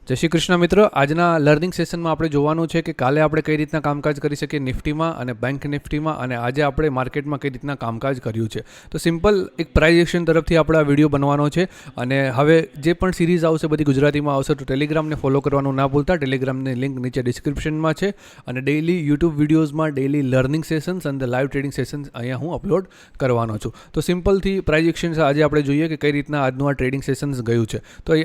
જય શ્રી કૃષ્ણ મિત્રો, આજના લર્નિંગ સેશનમાં આપણે જોવાનું છે કે કાલે આપણે કઈ રીતના કામકાજ કરી શકીએ નિફ્ટીમાં અને બેંક નિફ્ટીમાં, અને આજે આપણે માર્કેટમાં કઈ રીતના કામકાજ કર્યું છે. તો સિમ્પલ એક પ્રાઇઝ એક્શન તરફથી આપણે આ વિડીયો બનવાનો છે. અને હવે જે પણ સિરીઝ આવશે બધી ગુજરાતીમાં આવશે, તો ટેલિગ્રામને ફોલો કરવાનું ના ભૂલતા. ટેલિગ્રામની લિંક નીચે ડિસ્ક્રિપ્શનમાં છે. અને ડેઇલી યુટ્યુબ વિડીયોઝમાં ડેઇલી લર્નિંગ સેશન્સ અને લાઈવ ટ્રેડિંગ સેશન્સ અહીંયા હું અપલોડ કરવાનો છું. તો સિમ્પલથી પ્રાઇઝ એક્શન આજે આપણે જોઈએ કે કઈ રીતના આજનું આ ટ્રેડિંગ સેશન્સ ગયું છે. તો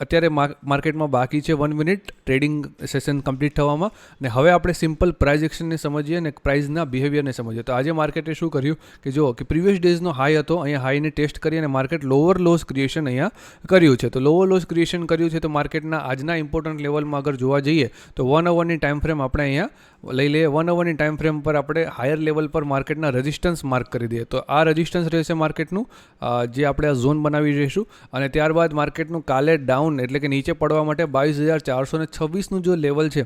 અત્યારે માર્કેટમાં બાકી છે 1 મિનિટ ટ્રેડિંગ સેશન કમ્પ્લીટ થવામાં, અને હવે આપણે સિમ્પલ પ્રાઇઝ એક્શનને સમજીએ અને પ્રાઇઝના બિહેવિયરને સમજીએ. તો આજે માર્કેટે શું કર્યું કે જો કે પ્રીવિયસ ડેઝનો હાઈ હતો, અહીંયા હાઈને ટેસ્ટ કરી અને માર્કેટ લોઅર લોસ ક્રિએશન અહીંયા કર્યું છે. તો લોઅર લોસ ક્રિએશન કર્યું છે, તો માર્કેટના આજના ઇમ્પોર્ટન્ટ લેવલમાં અગર જોવા જઈએ તો 1 અવરની ટાઈમ ફ્રેમ આપણે અહીંયા લઈ લઈએ. 1 અવરની ટાઈમ ફ્રેમ પર આપણે હાયર લેવલ પર માર્કેટના રેઝિસ્ટન્સ માર્ક કરી દઈએ. તો આ રેઝિસ્ટન્સ રહેશે માર્કેટનું, જે આપણે આ ઝોન બનાવી રહીશું. અને ત્યારબાદ માર્કેટનું કાલે ડાઉન એટલે કે નીચે પડવા માટે 22,426નું જો લેવલ છે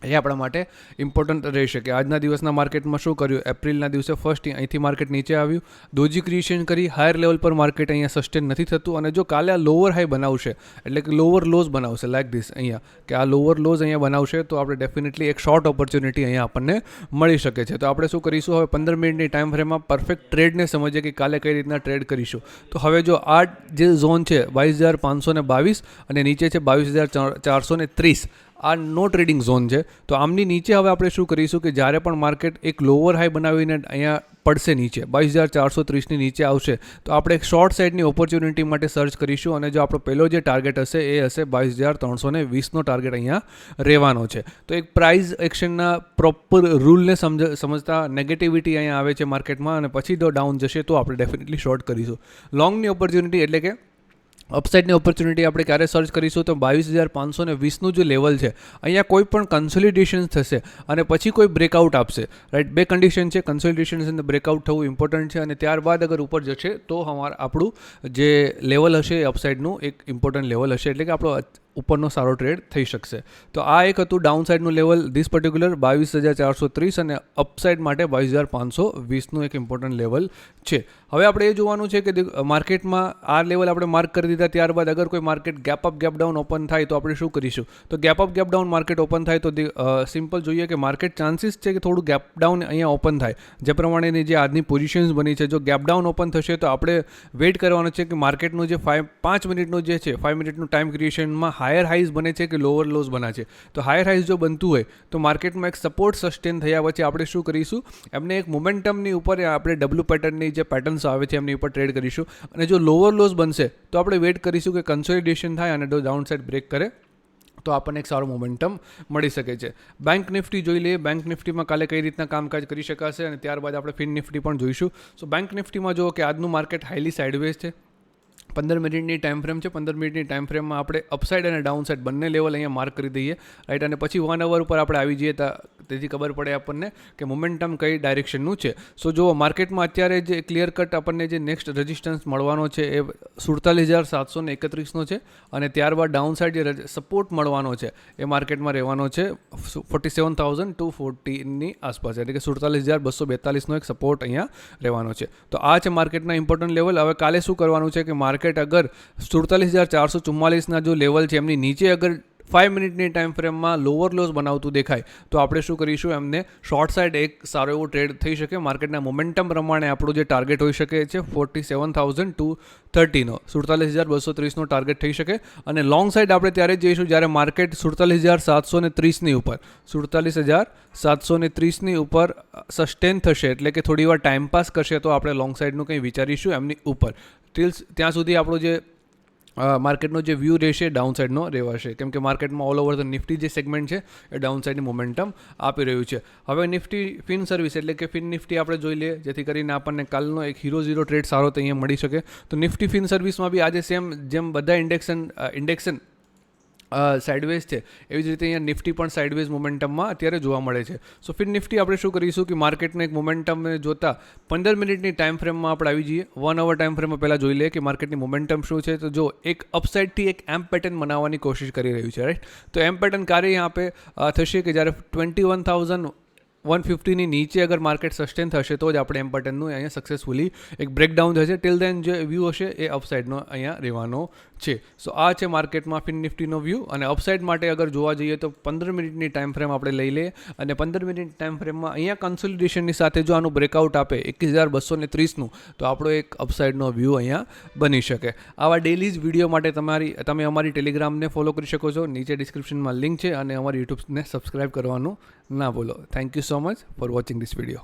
એ આપણા માટે ઇમ્પોર્ટન્ટ રહેશે. કે આજના દિવસના માર્કેટમાં શું કર્યું, એપ્રિલના દિવસે ફર્સ્ટ અહીંથી માર્કેટ નીચે આવ્યું, ડોજી ક્રિએશન કરી, હાયર લેવલ પર માર્કેટ અહીંયા સસ્ટેન નથી થતું. અને જો કાલે આ લોઅર હાઈ બનાવશે એટલે કે લોઅર લોઝ બનાવશે લાઈક ધીસ, અહીંયા કે આ લોઅર લોઝ અહીંયા બનાવશે, તો આપણે ડેફિનેટલી એક શોર્ટ ઓપોર્ચ્યુનિટી અહીંયા આપણને મળી શકે છે. તો આપણે શું કરીશું, હવે 15 મિનિટની ટાઈમ ફ્રેમમાં પરફેક્ટ ટ્રેડને સમજીએ કે કાલે કઈ રીતના ટ્રેડ કરીશું. તો હવે જો આ જે ઝોન છે 22,522 અને નીચે છે 22,430, આ નો ટ્રેડિંગ ઝોન છે. તો આમની નીચે હવે આપણે શું કરીશું કે જ્યારે પણ માર્કેટ એક લોઅર હાઈ બનાવીને અહીંયા પડશે નીચે 22,430ની નીચે આવશે, તો આપણે એક શોર્ટ સાઇડની ઓપોર્ચ્યુનિટી માટે સર્ચ કરીશું. અને જો આપણો પહેલો જે ટાર્ગેટ હશે એ હશે 22,320નો ટાર્ગેટ અહીંયા રહેવાનો છે. તો એક પ્રાઇઝ એક્શનના પ્રોપર રૂલને સમજતા નેગેટિવિટી અહીંયા આવે છે માર્કેટમાં, અને પછી જો ડાઉન જશે તો આપણે ડેફિનેટલી શોર્ટ કરીશું. લોંગની ઓપોર્ચ્યુનિટી એટલે કે અપસાઇડની ઓપોર્ચ્યુનિટી આપણે ક્યારે સર્ચ કરીશું, તો 22,520નું જે લેવલ છે અહીંયા કોઈ પણ કન્સોલિડેશન થશે અને પછી કોઈ બ્રેકઆઉટ આપશે, રાઈટ. બે કન્ડિશન છે, કન્સોલિડેશન અને બ્રેકઆઉટ થવું ઇમ્પોર્ટન્ટ છે. અને ત્યારબાદ અગર ઉપર જશે તો આપણું જે લેવલ હશે એ અપસાઇડનું એક ઇમ્પોર્ટન્ટ લેવલ હશે, એટલે કે આપણો ઉપરનો સારો ટ્રેડ થઈ શકશે. તો આ એક હતું ડાઉન સાઇડનું લેવલ, ધીસ પર્ટિક્યુલર 22,430, અને અપસાઇડ માટે 22,520નું એક ઇમ્પોર્ટન્ટ લેવલ છે. હવે આપણે એ જોવાનું છે કે માર્કેટમાં આ લેવલ આપણે માર્ક કરી દીધા, ત્યારબાદ અગર કોઈ market gap up gap down open થાય તો આપણે શું કરીશું. તો gap up gap down market open થાય તો સિમ્પલ જોઈએ કે માર્કેટ ચાન્સીસ છે કે થોડું ગેપ ડાઉન અહીંયા ઓપન થાય, જે પ્રમાણેની જે આજની પોઝિશન્સ બની છે. જો ગેપ ડાઉન ઓપન થશે તો આપણે વેઇટ કરવાનું છે કે માર્કેટનું જે 5 મિનિટનું જે છે 5 મિનિટનું ટાઈમ ક્રિએશનમાં હાયર હાઈઝ બને છે કે લોઅર લોઝ બના છે. તો હાયર હાઈઝ જો બનતું હોય તો માર્કેટમાં એક સપોર્ટ સસ્ટેન થયા પછી આપણે શું કરીશું, એમને એક મોમેન્ટમની ઉપર આપણે ડબલ્યુ પેટર્નની જે પેટર્ન્સ આવે છે એમની ઉપર ટ્રેડ કરીશું. અને જો લોઅર લોઝ બનશે તો આપણે વેઇટ કરીશું કે કન્સોલિડેશન થાય અને ડાઉન સાઇડ બ્રેક કરે તો આપણને એક સારો મોમેન્ટમ મળી શકે છે. બેંક નિફ્ટી જોઈ લઈએ. બેંક નિફ્ટીમાં કાલે કઈ રીતના કામકાજ કરી શકાશે, અને ત્યારબાદ આપણે ફિન નિફ્ટી પણ જોઈશું. સો બેંક નિફ્ટીમાં જુઓ કે આજનું માર્કેટ હાઈલી સાઇડવેઝ છે. 15 મિનિટની ટાઈમ ફ્રેમ છે. 15 મિનિટની ટાઈમ ફ્રેમમાં આપણે અપસાઇડ અને ડાઉન સાઇડ બંને લેવલ અહીંયા માર્ક કરી દઈએ, રાઈટ. અને પછી 1 અવર ઉપર આપણે આવી જઈએ, તેથી ખબર પડે આપણને કે મોમેન્ટમ કઈ ડાયરેક્શનનું છે. સો જુઓ માર્કેટમાં અત્યારે જે ક્લિયર કટ આપણને જે નેક્સ્ટ રેઝિસ્ટન્સ મળવાનો છે એ 47,731નો છે. અને ત્યારબાદ ડાઉન સાઇડ જે સપોર્ટ મળવાનો છે એ માર્કેટમાં રહેવાનો છે 47,240ની આસપાસ, એટલે કે 47,242નો એક સપોર્ટ અહીંયા રહેવાનો છે. તો આ છે માર્કેટના ઇમ્પોર્ટન્ટ લેવલ. હવે કાલે શું કરવાનું છે કે માર્કેટ અગર 47,444ના જો લેવલ છે એમની નીચે અગર 5 મિનિટની ટાઈમ ફ્રેમમાં લોઅર લોઝ બનાવતું દેખાય તો આપણે શું કરીશું, એમને શોર્ટ સાઇડ એક સારો એવો ટ્રેડ થઈ શકે. માર્કેટના મોમેન્ટમ પ્રમાણે આપણું જે ટાર્ગેટ હોઈ શકે છે 47,230નો 47,230નો ટાર્ગેટ થઈ શકે. અને લોંગ સાઇડ આપણે ત્યારે જ જઈશું જ્યારે માર્કેટ 47,730ની ઉપર 47,730ની ઉપર સસ્ટેન થશે, એટલે કે થોડી વાર ટાઈમ પાસ કરશે તો આપણે લોંગ સાઇડનું કંઈ વિચારીશું એમની ઉપર. ત્યાં સુધી આપણો જે માર્કેટનો જે વ્યૂ રહેશે ડાઉન સાઇડનો રહેવાશે, કેમ કે માર્કેટમાં ઓલ ઓવર ધ નિફ્ટી જે સેગમેન્ટ છે એ ડાઉન સાઇડની મોમેન્ટમ આપી રહ્યું છે. હવે નિફ્ટી ફિન સર્વિસ એટલે કે ફિન નિફ્ટી આપણે જોઈ લઈએ, જેથી કરીને આપણને કાલનો એક હીરો ઝીરો ટ્રેડ સારો તો અહીંયા મળી શકે. તો નિફ્ટી ફિન સર્વિસમાં બી આજે જેમ બધા ઇન્ડેક્શન સાઇડવેઝ છે એવી જ રીતે અહીંયા નિફ્ટી પણ સાઇડવેઝ મોમેન્ટમમાં અત્યારે જોવા મળે છે. સો ફિન નિફ્ટી આપણે શું કરીશું કે માર્કેટને એક મોમેન્ટમ જોતા 15 મિનિટની ટાઈમ ફ્રેમમાં આપણે આવી જઈએ. 1 અવર ટાઈમ ફ્રેમમાં પહેલાં જોઈ લઈએ કે માર્કેટની મોમેન્ટમ શું છે. તો જો એક અપસાઇડથી એક એમ પેટર્ન બનાવવાની કોશિશ કરી રહ્યું છે, રાઈટ. તો એમ પેટર્ન ક્યારે यहाँ पे થશે કે જ્યારે 21,000 150ની નીચે અગર માર્કેટ સસ્ટેન થશે તો જ આપણે M પેટર્નનું અહીંયા સક્સેસફુલી એક બ્રેકડાઉન થશે. ટિલ દેન જે વ્યૂ હશે એ અપસાઇડનો અહીંયા રહેવાનો છે. સો આ છે માર્કેટમાં ફિન નિફ્ટીનો વ્યૂ. અને અપસાઇડ માટે અગર જોવા જઈએ તો 15 મિનિટની ટાઈમ ફ્રેમ આપણે લઈ લઈએ અને 15 મિનિટ ટાઈમ ફ્રેમમાં અહીંયા કન્સોલિડેશનની સાથે જો આનું બ્રેકઆઉટ આપે 21,230નું તો આપણો એક અપસાઇડનો વ્યૂ અહીંયા બની શકે. આવા ડેઈલી જ વિડીયો માટે તમે અમારી ટેલિગ્રામને ફોલો કરી શકો છો. નીચે ડિસ્ક્રિપ્શનમાં લિંક છે અને અમારી યુટ્યુબને સબસ્ક્રાઇબ કરવાનું ના ભૂલો. Thank you so much for watching this video.